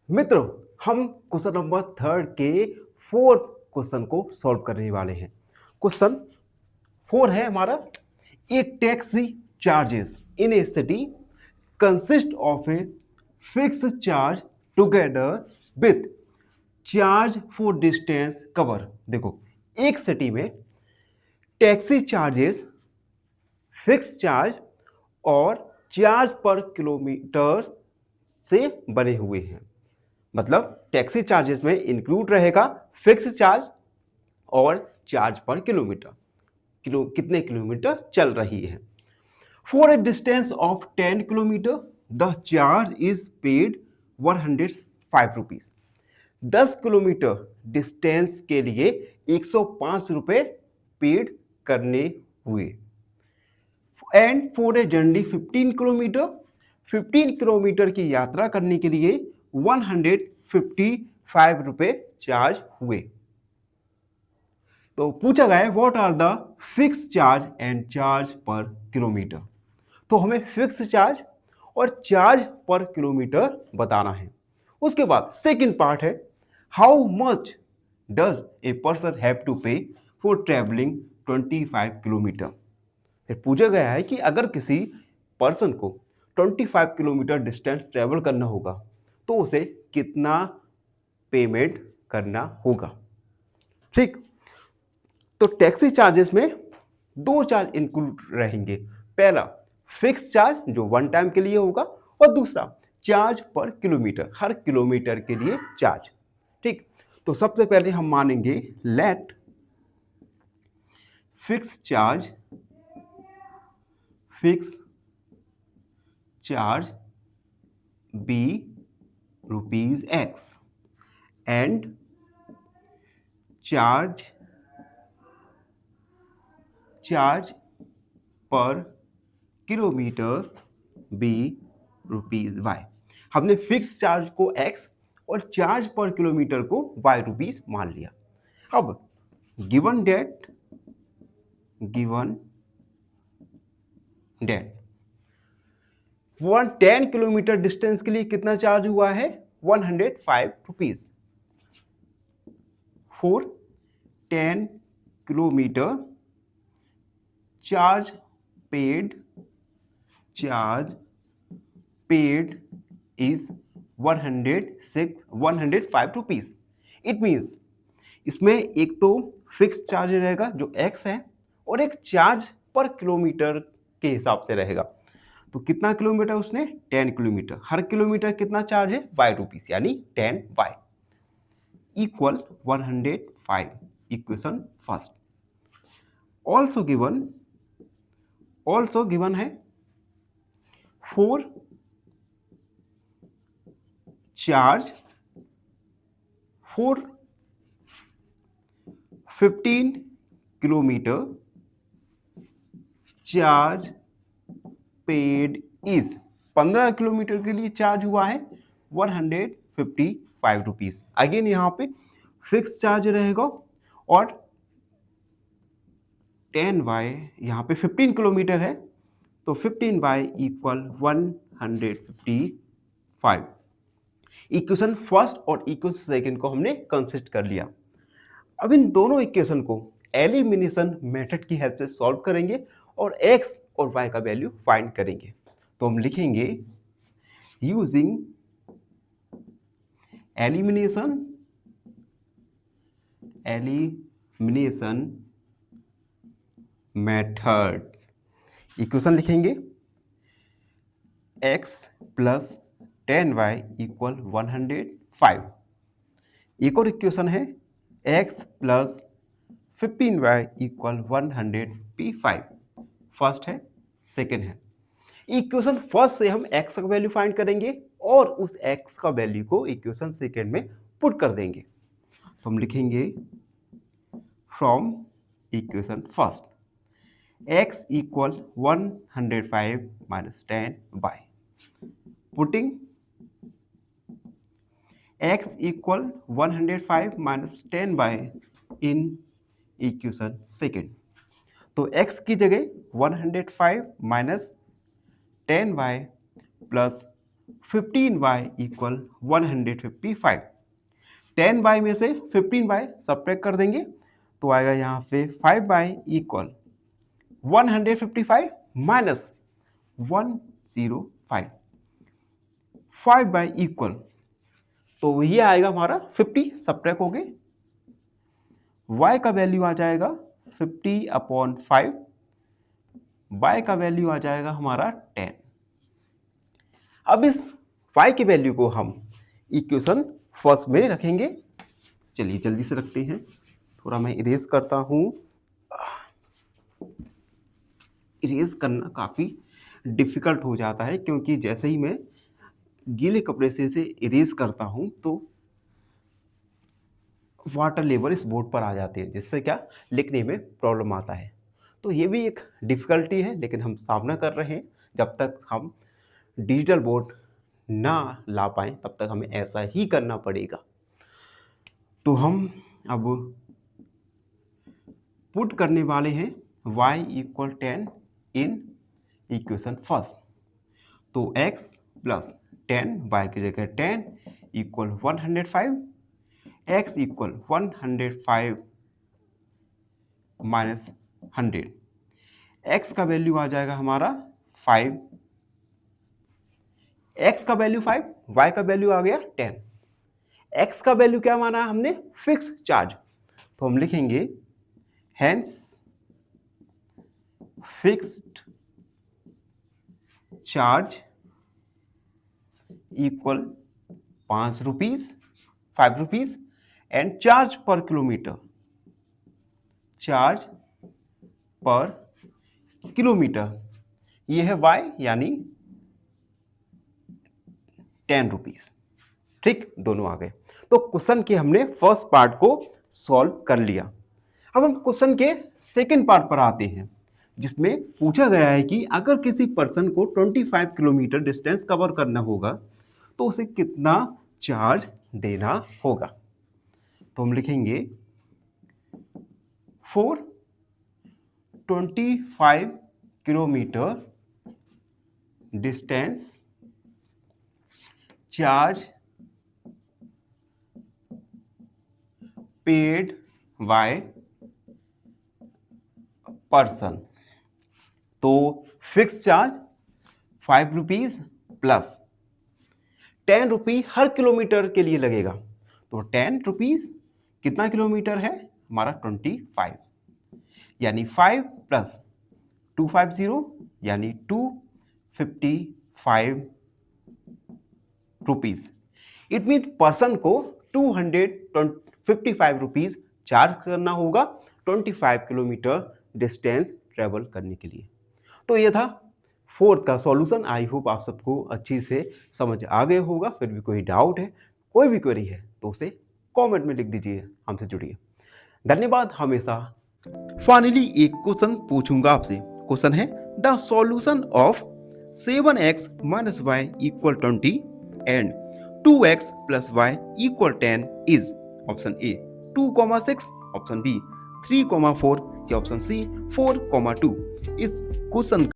मित्रों, हम question number third के फोर्थ क्वेश्चन को सॉल्व करने वाले हैं। क्वेश्चन फोर है हमारा। A taxi charges in a city consist of a fixed charge together with charge for distance cover. देखो, एक सिटी में टैक्सी चार्जेस, फिक्स चार्ज और चार्ज पर किलोमीटर से बने हुए हैं। मतलब टैक्सी चार्जेस में इंक्लूड रहेगा फिक्स चार्ज और चार्ज पर किलोमीटर, कितने किलोमीटर चल रही है। For a distance of 10 kilometre the charge is paid 105 rupees. 10 kilometre distance के लिए 105 रुपए पेड करने हुए। And for a journey 15 kilometre, 15 kilometre की यात्रा करने के लिए 155 रुपए चार्ज हुए। तो पूछा गया है what are the fix charge and charge per kilometre. तो हमें फिक्स चार्ज और चार्ज पर किलोमीटर बताना है। उसके बाद सेकंड पार्ट है how much does a person have to pay for travelling 25 kilometre. फिर पूछा गया है कि अगर किसी पर्सन को 25 किलोमीटर डिस्टेंस ट्रेवल करना होगा तो उसे कितना पेमेंट करना होगा। ठीक, तो टैक्सी चार्जेस में दो चार्ज इंक्लूड रहेंगे। पहला फिक्स चार्ज जो वन टाइम के लिए होगा और दूसरा चार्ज पर किलोमीटर, हर किलोमीटर के लिए चार्ज। ठीक, तो सबसे पहले हम मानेंगे let fix charge be rupees X and charge per kilometre be rupees Y। हमने फिक्स चार्ज को X और चार्ज पर किलोमीटर को Y रुपीस मान लिया। अब गिवन डेट 10 किलोमीटर डिस्टेंस के लिए कितना चार्ज हुआ है 105 rupees. For 10 kilometre charge paid is 105 rupees. It means इसमें एक तो फिक्स चार्ज रहेगा जो एक्स है और एक चार्ज पर किलोमीटर के हिसाब से रहेगा। तो कितना किलोमीटर उसने 10 किलोमीटर, हर किलोमीटर कितना चार्ज है वाई रुपीस, यानी 10 Y equal 105। Equation first. Also given है for charge for 15 kilometre charge paid is 15 kilometre के लिए चार्ज हुआ है 155 रुपीज। अगेन यहाँ पे फिक्स चार्ज रहेगा और 10y, यहाँ पे 15 किलोमीटर है तो 15y इक्वल 155। इक्वेशन फर्स्ट और इक्वेशन सेकंड को हमने कंसिडर कर लिया। अब इन दोनों इक्वेशन को एलिमिनेशन मेथड की हेल्प से सॉल्व करेंगे और x और y का वैल्यू फाइंड करेंगे। तो हम लिखेंगे यूजिंग एलिमिनेशन मेथड। इक्वेशन लिखेंगे x प्लस 10y इक्वल 105। एक और इक्वेशन है x plus 15y equal 105। First है, सेकेंड है। इक्वेशन फर्स्ट से हम x का वैल्यू फाइंड करेंगे और उस x का वैल्यू को इक्वेशन सेकेंड में पुट कर देंगे। तो हम लिखेंगे from equation first x equal 105 minus 10y, putting x equal 105 minus 10y in equation second. तो x की जगह 105 minus 10y plus 15y equal 155। 10y में से 15y सब्ट्रैक्ट कर देंगे तो आएगा यहाँ पे 5y equal 155 minus 105। 5y equal, तो ये आएगा हमारा 50, सब्ट्रैक्ट हो गए। y का वैल्यू आ जाएगा 50/5, y का वैल्यू आ जाएगा हमारा 10। अब इस y की वैल्यू को हम इक्वेशन फर्स्ट में रखेंगे। चलिए जल्दी से रखते हैं, थोड़ा मैं इरेज करता हूँ। इरेज करना काफ़ी डिफ़िकल्ट हो जाता है क्योंकि जैसे ही मैं गीले कपड़े से इसे इरेज करता हूँ तो वाटर लेवल इस बोर्ड पर आ जाती है, जिससे क्या लिखने में प्रॉब्लम आता है। तो ये भी एक डिफ़िकल्टी है, लेकिन हम सामना कर रहे हैं। जब तक हम डिजिटल बोर्ड ना ला पाएँ तब तक हमें ऐसा ही करना पड़ेगा। तो हम अब पुट करने वाले हैं y equal 10 in equation first. तो x प्लस 10, y की जगह 10 equal 105, x equal 105 minus 100। x का वैल्यू आ जाएगा हमारा 5, x का वैल्यू 5, y का वैल्यू आ गया 10। x का वैल्यू क्या माना हमने? Fix charge. तो हम लिखेंगे hence fixed charge equal 5 rupees, 5 rupees and charge per kilometre, charge per kilometre ये है y यानी 10 रुपीज। ठीक, दोनों आ गए। तो क्वेश्चन के हमने फर्स्ट पार्ट को सॉल्व कर लिया। अब हम क्वेश्चन के सेकंड पार्ट पर आते हैं, जिसमें पूछा गया है कि अगर किसी पर्सन को 25 किलोमीटर डिस्टेंस कवर करना होगा तो उसे कितना चार्ज देना होगा। तो हम लिखेंगे for 25 kilometre distance charge paid by person. तो फिक्स चार्ज 5 रुपीज प्लस 10 रुपी हर किलोमीटर के लिए लगेगा। तो 10 रुपीज कितना किलोमीटर है हमारा? 25, यानी 5 प्लस 250 यानी 255 रुपीज। इट मीन पर्सन को 255 रुपीज चार्ज करना होगा 25 किलोमीटर डिस्टेंस ट्रेवल करने के लिए। तो ये था फोर्थ का सॉल्यूशन। आई होप आप सबको अच्छी से समझ आ गए होगा। फिर भी कोई डाउट है, कोई भी क्वेरी है तो उसे कमेंट में लिख दीजिए, हमसे जुड़िए। धन्यवाद हमेशा। फाइनली एक क्वेश्चन पूछूंगा आपसे। क्वेश्चन है the solution of 7x minus y equal 20 and 2x plus y equal 10 is option A 2,6, option B 3,4 या ऑप्शन सी 4,2। इस क्वेश्चन